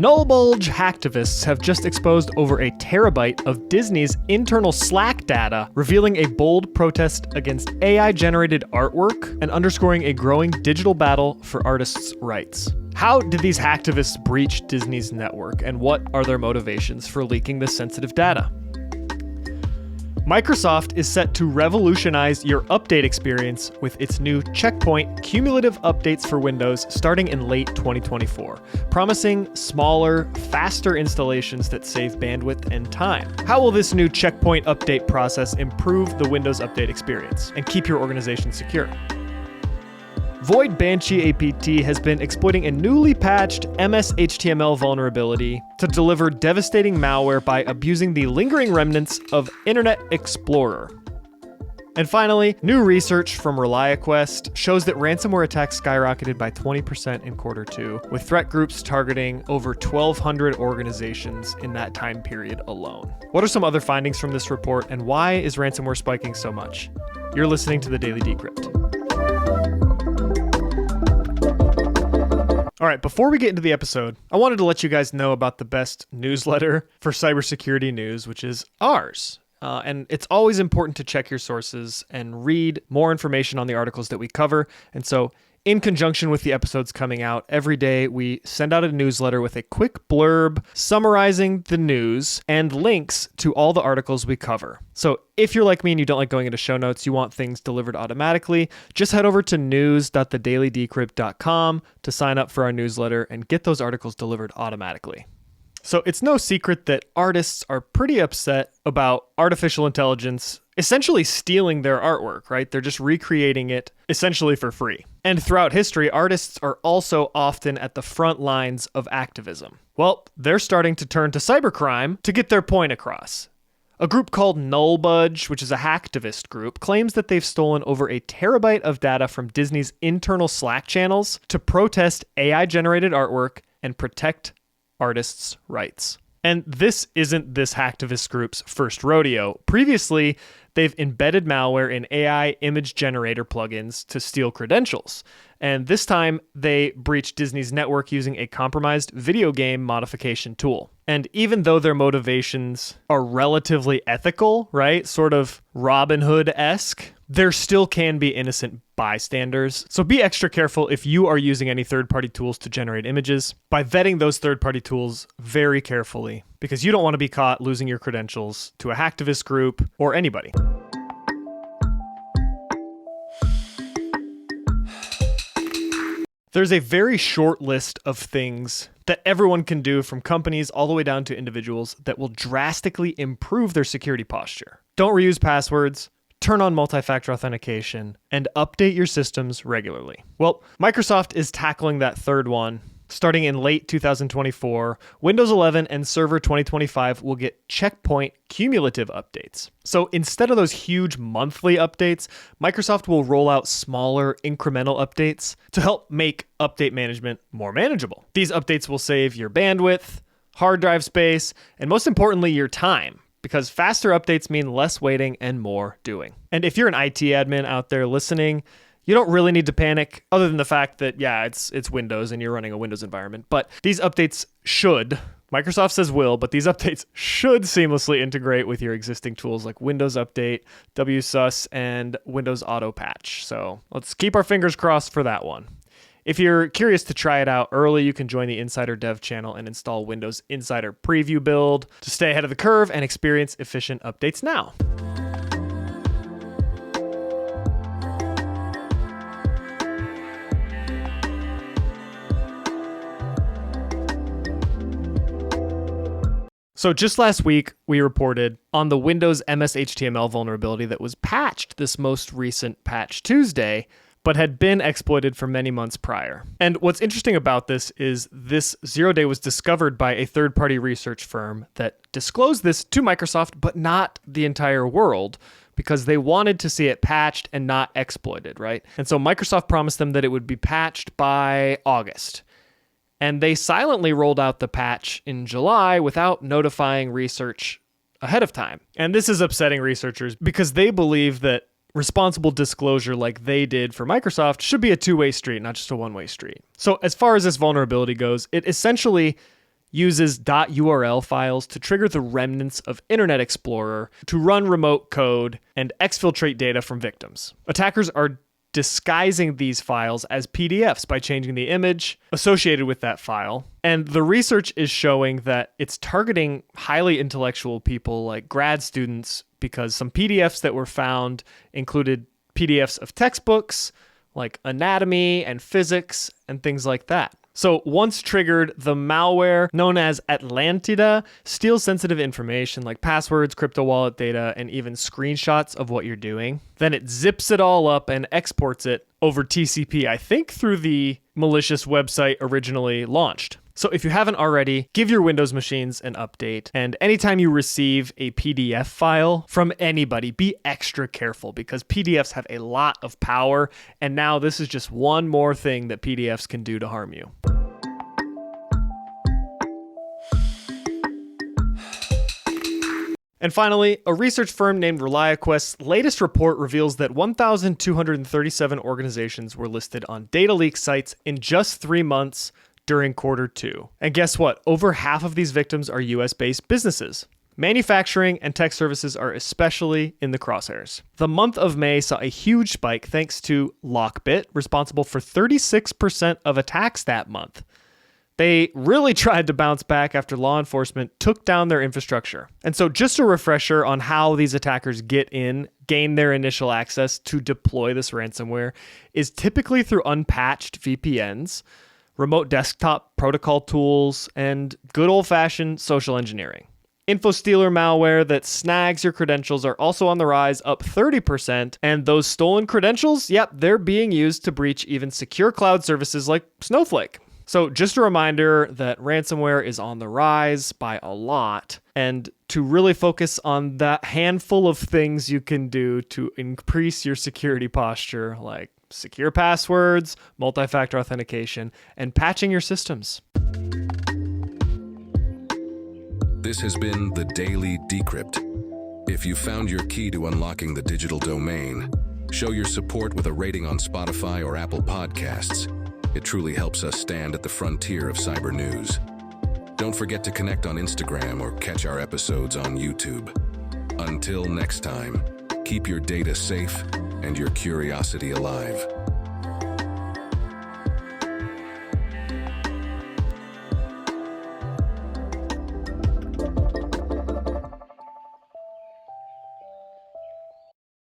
NullBulge hacktivists have just exposed over a terabyte of Disney's internal Slack data, revealing a bold protest against AI-generated artwork and underscoring a growing digital battle for artists' rights. How did these hacktivists breach Disney's network, and what are their motivations for leaking this sensitive data? Microsoft is set to revolutionize your update experience with its new Checkpoint cumulative updates for Windows starting in late 2024, promising smaller, faster installations that save bandwidth and time. How will this new Checkpoint update process improve the Windows update experience and keep your organization secure? Void Banshee APT has been exploiting a newly patched MSHTML vulnerability to deliver devastating malware by abusing the lingering remnants of Internet Explorer. And finally, new research from Reliaquest shows that ransomware attacks skyrocketed by 20% in Q2, with threat groups targeting over 1,200 organizations in that time period alone. What are some other findings from this report, and why is ransomware spiking so much? You're listening to the Daily Decrypt. All right, before we get into the episode, I wanted to let you guys know about the best newsletter for cybersecurity news, which is ours. And it's always important to check your sources and read more information on the articles that we cover. And so in conjunction with the episodes coming out, every day we send out a newsletter with a quick blurb summarizing the news and links to all the articles we cover. So if you're like me and you don't like going into show notes, you want things delivered automatically, just head over to news.thedailydecrypt.com to sign up for our newsletter and get those articles delivered automatically. So it's no secret that artists are pretty upset about artificial intelligence essentially stealing their artwork, right? They're just recreating it essentially for free. And throughout history, artists are also often at the front lines of activism. Well, they're starting to turn to cybercrime to get their point across. A group called NullBulge, which is a hacktivist group, claims that they've stolen over a terabyte of data from Disney's internal Slack channels to protest AI-generated artwork and protect artists' rights. And this isn't this hacktivist group's first rodeo. Previously, they've embedded malware in AI image generator plugins to steal credentials. And this time, they breached Disney's network using a compromised video game modification tool. And even though their motivations are relatively ethical, right, sort of Robin Hood-esque, there still can be innocent bystanders. So be extra careful if you are using any third-party tools to generate images by vetting those third-party tools very carefully, because you don't want to be caught losing your credentials to a hacktivist group or anybody. There's a very short list of things that everyone can do, from companies all the way down to individuals, that will drastically improve their security posture. Don't reuse passwords, turn on multi-factor authentication, and update your systems regularly. Well, Microsoft is tackling that third one. Starting in late 2024, Windows 11 and Server 2025 will get Checkpoint cumulative updates. So instead of those huge monthly updates, Microsoft will roll out smaller incremental updates to help make update management more manageable. These updates will save your bandwidth, hard drive space, and most importantly, your time, because faster updates mean less waiting and more doing. And if you're an IT admin out there listening, you don't really need to panic, other than the fact that, yeah, it's Windows and you're running a Windows environment. But these updates should, Microsoft says will, but these updates should seamlessly integrate with your existing tools like Windows Update, WSUS, and Windows Auto Patch. So let's keep our fingers crossed for that one. If you're curious to try it out early, you can join the Insider Dev channel and install Windows Insider Preview Build to stay ahead of the curve and experience efficient updates now. So just last week, we reported on the Windows MSHTML vulnerability that was patched this most recent Patch Tuesday, but had been exploited for many months prior. And what's interesting about this is this 0-day was discovered by a third-party research firm that disclosed this to Microsoft, but not the entire world, because they wanted to see it patched and not exploited, right? And so Microsoft promised them that it would be patched by August. And they silently rolled out the patch in July without notifying research ahead of time. And this is upsetting researchers because they believe that responsible disclosure like they did for Microsoft should be a two-way street, not just a one-way street. So as far as this vulnerability goes, it essentially uses .url files to trigger the remnants of Internet Explorer to run remote code and exfiltrate data from victims. Attackers are disguising these files as PDFs by changing the image associated with that file. And the research is showing that it's targeting highly intellectual people like grad students because some PDFs that were found included PDFs of textbooks like anatomy and physics and things like that. So once triggered, the malware known as Atlantida steals sensitive information like passwords, crypto wallet data, and even screenshots of what you're doing. Then it zips it all up and exports it over TCP, I think through the malicious website originally launched. So if you haven't already, give your Windows machines an update. And anytime you receive a PDF file from anybody, be extra careful because PDFs have a lot of power. And now this is just one more thing that PDFs can do to harm you. And finally, a research firm named Reliaquest's latest report reveals that 1,237 organizations were listed on data leak sites in just 3 months during Q2. And guess what? Over half of these victims are US-based businesses. Manufacturing and tech services are especially in the crosshairs. The month of May saw a huge spike thanks to LockBit, responsible for 36% of attacks that month. They really tried to bounce back after law enforcement took down their infrastructure. And so just a refresher on how these attackers gain their initial access to deploy this ransomware is typically through unpatched VPNs, remote desktop protocol tools, and good old-fashioned social engineering. InfoStealer malware that snags your credentials are also on the rise, up 30%, and those stolen credentials, yep, they're being used to breach even secure cloud services like Snowflake. So just a reminder that ransomware is on the rise by a lot, and to really focus on that handful of things you can do to increase your security posture, like secure passwords, multi-factor authentication, and patching your systems. This has been the Daily Decrypt. If you found your key to unlocking the digital domain, show your support with a rating on Spotify or Apple Podcasts. It truly helps us stand at the frontier of cyber news. Don't forget to connect on Instagram or catch our episodes on YouTube. Until next time, keep your data safe and your curiosity alive.